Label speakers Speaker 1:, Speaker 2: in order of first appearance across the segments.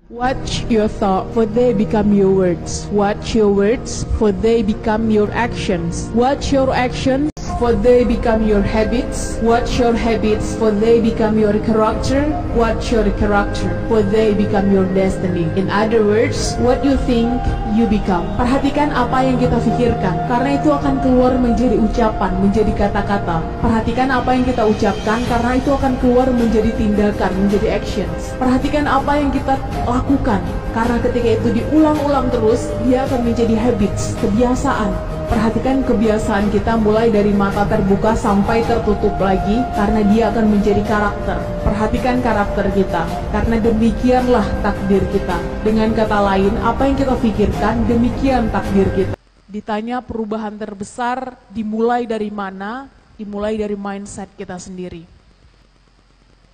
Speaker 1: Watch your thought, for they become your words. Watch your words, for they become your actions. Watch your actions, for they become your habits. Watch your habits, for they become your character. Watch your character, for they become your destiny. In other words, what you think, you become. Perhatikan apa yang kita pikirkan, karena itu akan keluar menjadi ucapan, menjadi kata-kata. Perhatikan apa yang kita ucapkan, karena itu akan keluar menjadi tindakan, menjadi actions. Perhatikan apa yang kita lakukan, karena ketika itu diulang-ulang terus, dia akan menjadi habits, kebiasaan. Perhatikan kebiasaan kita mulai dari mata terbuka sampai tertutup lagi, karena dia akan menjadi karakter. Perhatikan karakter kita, karena demikianlah takdir kita. Dengan kata lain, apa yang kita pikirkan, demikian takdir kita. Ditanya perubahan terbesar dimulai dari mana? Dimulai dari mindset kita sendiri.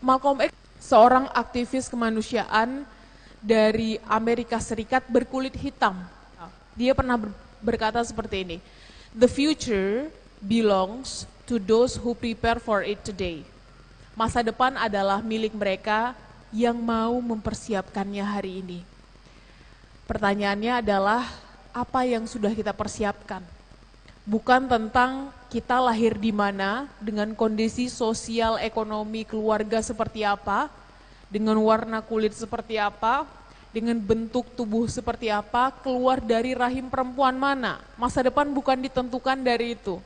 Speaker 1: Malcolm X, seorang aktivis kemanusiaan dari Amerika Serikat berkulit hitam. Dia pernah berkata seperti ini, "The future belongs to those who prepare for it today." Masa depan adalah milik mereka yang mau mempersiapkannya hari ini. Pertanyaannya adalah, apa yang sudah kita persiapkan? Bukan tentang kita lahir di mana, dengan kondisi sosial, ekonomi, keluarga seperti apa, dengan warna kulit seperti apa, dengan bentuk tubuh seperti apa, keluar dari rahim perempuan mana. Masa depan bukan ditentukan dari itu.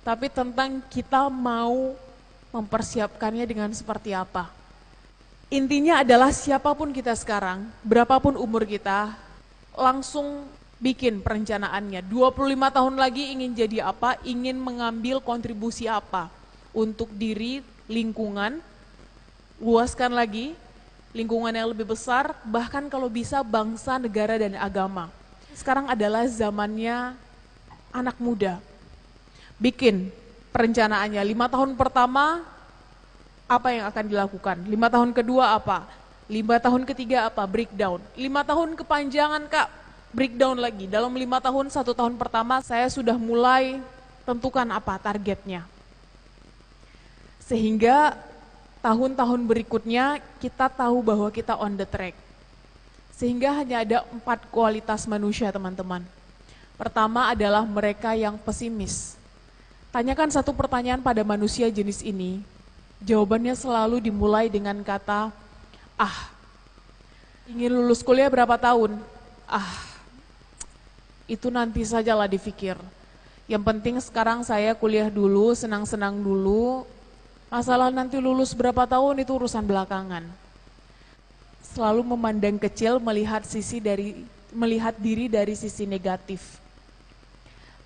Speaker 1: Tapi tentang kita mau mempersiapkannya dengan seperti apa. Intinya adalah siapapun kita sekarang, berapapun umur kita, langsung bikin perencanaannya. 25 tahun lagi ingin jadi apa, ingin mengambil kontribusi apa untuk diri, lingkungan, luaskan lagi, lingkungan yang lebih besar, bahkan kalau bisa bangsa, negara, dan agama. Sekarang adalah zamannya anak muda. Bikin perencanaannya, 5 tahun pertama apa yang akan dilakukan, 5 tahun kedua apa, 5 tahun ketiga apa, breakdown, 5 tahun kepanjangan Kak, breakdown lagi. Dalam 5 tahun, 1 tahun pertama saya sudah mulai tentukan apa targetnya. Sehingga tahun-tahun berikutnya kita tahu bahwa kita on the track. Sehingga hanya ada 4 kualitas manusia teman-teman. Pertama adalah mereka yang pesimis. Tanyakan satu pertanyaan pada manusia jenis ini, jawabannya selalu dimulai dengan kata, ingin lulus kuliah berapa tahun? Itu nanti sajalah dipikir. Yang penting sekarang saya kuliah dulu, senang-senang dulu, masalah nanti lulus berapa tahun itu urusan belakangan. Selalu memandang kecil, melihat diri dari sisi negatif.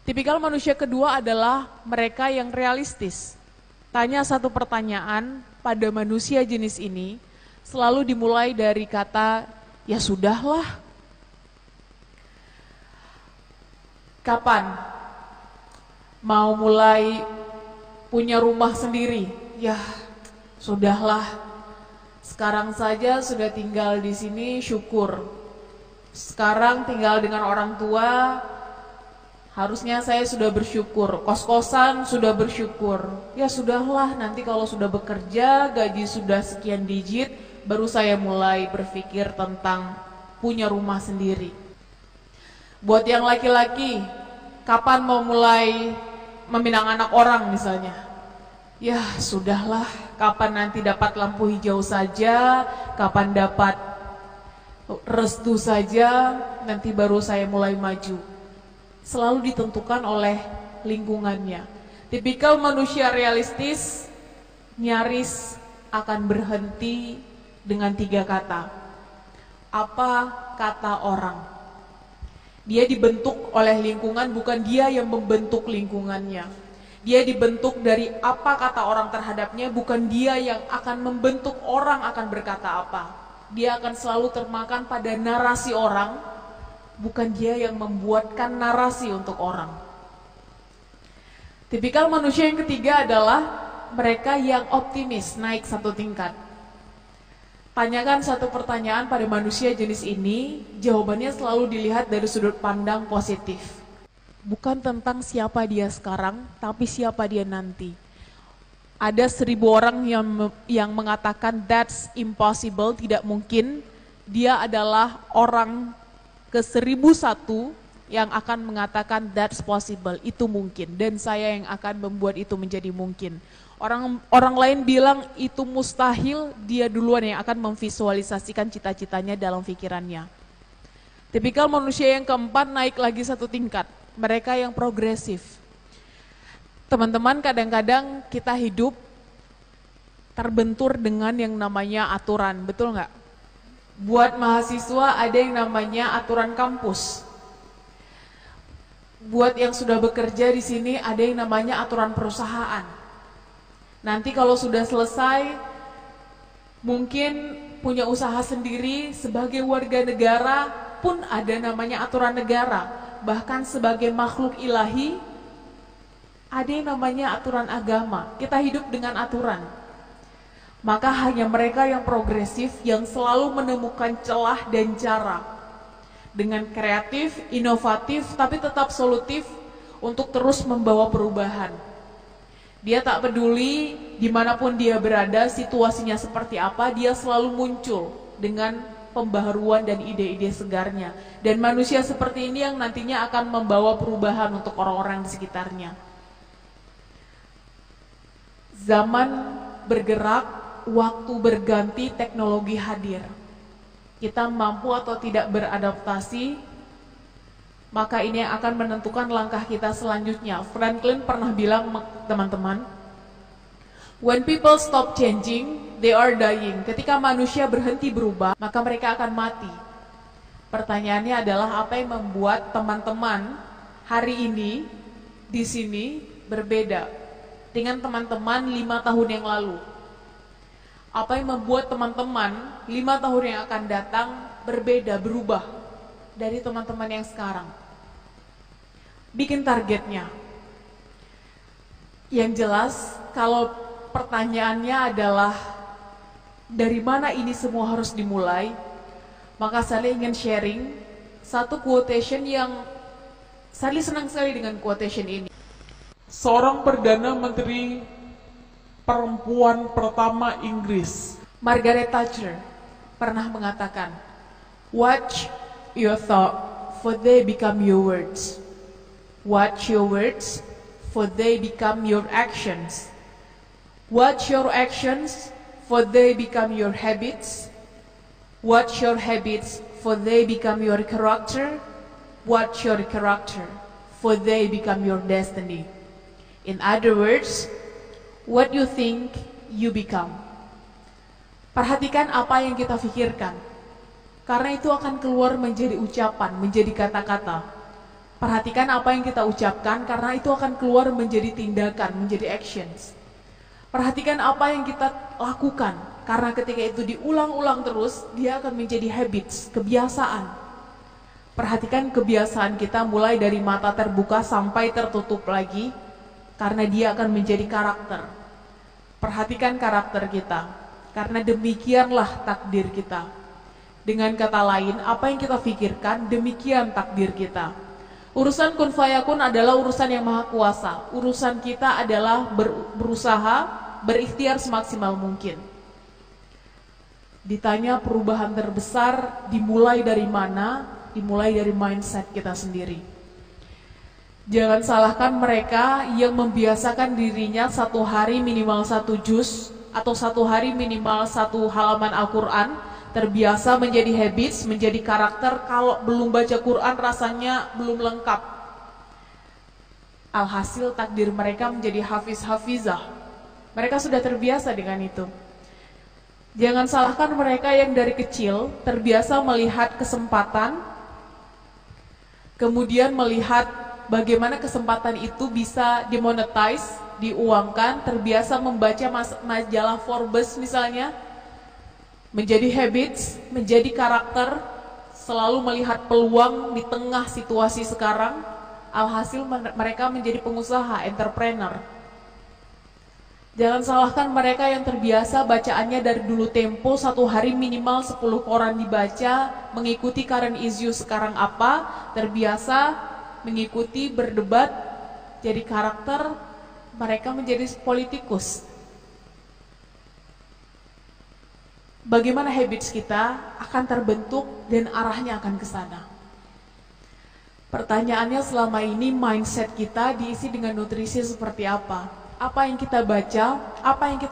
Speaker 1: Tipikal manusia kedua adalah mereka yang realistis. Tanya satu pertanyaan pada manusia jenis ini, selalu dimulai dari kata, ya sudahlah. Kapan mau mulai punya rumah sendiri? Ya, sudahlah. Sekarang saja sudah tinggal di sini, syukur. Sekarang tinggal dengan orang tua, harusnya saya sudah bersyukur. Kos-kosan sudah bersyukur. Ya sudahlah, nanti kalau sudah bekerja, gaji sudah sekian digit, baru saya mulai berpikir tentang punya rumah sendiri. Buat yang laki-laki, kapan mau mulai meminang anak orang misalnya? Ya sudahlah, kapan nanti dapat lampu hijau saja, kapan dapat restu saja, nanti baru saya mulai maju. Selalu ditentukan oleh lingkungannya. Tipikal manusia realistis nyaris akan berhenti dengan 3 kata. Apa kata orang? Dia dibentuk oleh lingkungan, bukan dia yang membentuk lingkungannya. Dia dibentuk dari apa kata orang terhadapnya, bukan dia yang akan membentuk orang akan berkata apa. Dia akan selalu termakan pada narasi orang, bukan dia yang membuatkan narasi untuk orang. Tipikal manusia yang ketiga adalah mereka yang optimis, naik 1 tingkat. Tanyakan satu pertanyaan pada manusia jenis ini, jawabannya selalu dilihat dari sudut pandang positif. Bukan tentang siapa dia sekarang, tapi siapa dia nanti. Ada 1000 orang yang mengatakan that's impossible, tidak mungkin. Dia adalah orang ke-1001 yang akan mengatakan that's possible, itu mungkin, dan saya yang akan membuat itu menjadi mungkin. Orang lain bilang itu mustahil, dia duluan yang akan memvisualisasikan cita-citanya dalam pikirannya. Tipikal manusia yang keempat naik lagi satu tingkat, mereka yang progresif. Teman-teman, kadang-kadang kita hidup terbentur dengan yang namanya aturan, betul nggak? Buat mahasiswa ada yang namanya aturan kampus. Buat yang sudah bekerja di sini ada yang namanya aturan perusahaan. Nanti kalau sudah selesai, mungkin punya usaha sendiri, sebagai warga negara pun ada namanya aturan negara. Bahkan sebagai makhluk ilahi, ada yang namanya aturan agama. Kita hidup dengan aturan. Maka hanya mereka yang progresif yang selalu menemukan celah dan cara dengan kreatif, inovatif, tapi tetap solutif untuk terus membawa perubahan. Dia tak peduli dimanapun dia berada, situasinya seperti apa, dia selalu muncul dengan pembaharuan dan ide-ide segarnya. Dan manusia seperti ini yang nantinya akan membawa perubahan untuk orang-orang di sekitarnya. Zaman bergerak, waktu berganti, teknologi hadir. Kita mampu atau tidak beradaptasi, maka ini akan menentukan langkah kita selanjutnya. Franklin pernah bilang, teman-teman, when people stop changing, they are dying. Ketika manusia berhenti berubah, maka mereka akan mati. Pertanyaannya adalah apa yang membuat teman-teman hari ini di sini berbeda dengan teman-teman 5 tahun yang lalu? Apa yang membuat teman-teman 5 tahun yang akan datang berbeda, berubah dari teman-teman yang sekarang? Bikin targetnya. Yang jelas, kalau pertanyaannya adalah dari mana ini semua harus dimulai, maka saya ingin sharing satu quotation yang saya senang sekali dengan quotation ini.
Speaker 2: Seorang Perdana Menteri perempuan pertama Inggris,
Speaker 1: Margaret Thatcher, pernah mengatakan, watch your thought, for they become your words. Watch your words, for they become your actions. Watch your actions, for they become your habits. Watch your habits, for they become your character. Watch your character, for they become your destiny. In other words, what you think, you become. Perhatikan apa yang kita pikirkan, karena itu akan keluar menjadi ucapan, menjadi kata-kata. Perhatikan apa yang kita ucapkan, karena itu akan keluar menjadi tindakan, menjadi actions. Perhatikan apa yang kita lakukan, karena ketika itu diulang-ulang terus, dia akan menjadi habits, kebiasaan. Perhatikan kebiasaan kita mulai dari mata terbuka sampai tertutup lagi, karena dia akan menjadi karakter. Perhatikan karakter kita, karena demikianlah takdir kita. Dengan kata lain, apa yang kita pikirkan, demikian takdir kita. Urusan kun fayakun adalah urusan yang maha kuasa. Urusan kita adalah berusaha, berikhtiar semaksimal mungkin. Ditanya perubahan terbesar dimulai dari mana? Dimulai dari mindset kita sendiri. Jangan salahkan mereka yang membiasakan dirinya satu hari minimal 1 juz atau satu hari minimal 1 halaman Al-Quran, terbiasa menjadi habits, menjadi karakter. Kalau belum baca Quran rasanya belum lengkap. Alhasil takdir mereka menjadi hafiz-hafizah. Mereka sudah terbiasa dengan itu. Jangan salahkan mereka yang dari kecil terbiasa melihat kesempatan, kemudian melihat bagaimana kesempatan itu bisa dimonetize, diuangkan, terbiasa membaca majalah Forbes misalnya, menjadi habits, menjadi karakter, selalu melihat peluang di tengah situasi sekarang. Alhasil mereka menjadi pengusaha, entrepreneur. Jangan salahkan mereka yang terbiasa bacaannya dari dulu tempo, satu hari minimal 10 koran dibaca, mengikuti current issue sekarang apa, terbiasa mengikuti, berdebat, jadi karakter, mereka menjadi politikus. bagaimana habits kita akan terbentuk dan arahnya akan ke sana. Pertanyaannya selama ini mindset kita diisi dengan nutrisi seperti apa? Apa yang kita baca, apa yang kita